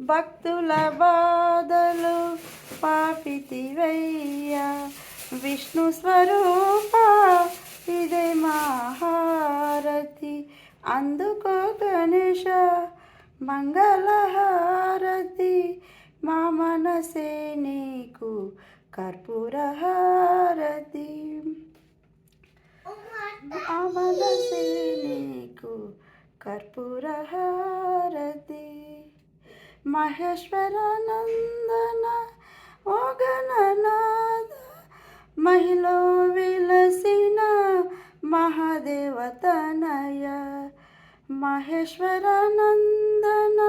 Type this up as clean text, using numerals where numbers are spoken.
భక్తుల బాధలు పాపితివయ్యా. విష్ణు స్వరూప ఇదే మహారతి, అందుకో గణేశ మంగళహారతి. మా మనసే నీకు కర్పూర హారతి, మా మనసే నీకు కర్పూర హారతి. మహేశ్వర నందన ఓ గణనాథ, మహిలో విలసిన మహాదేవతనయ. మహేశ్వర నందన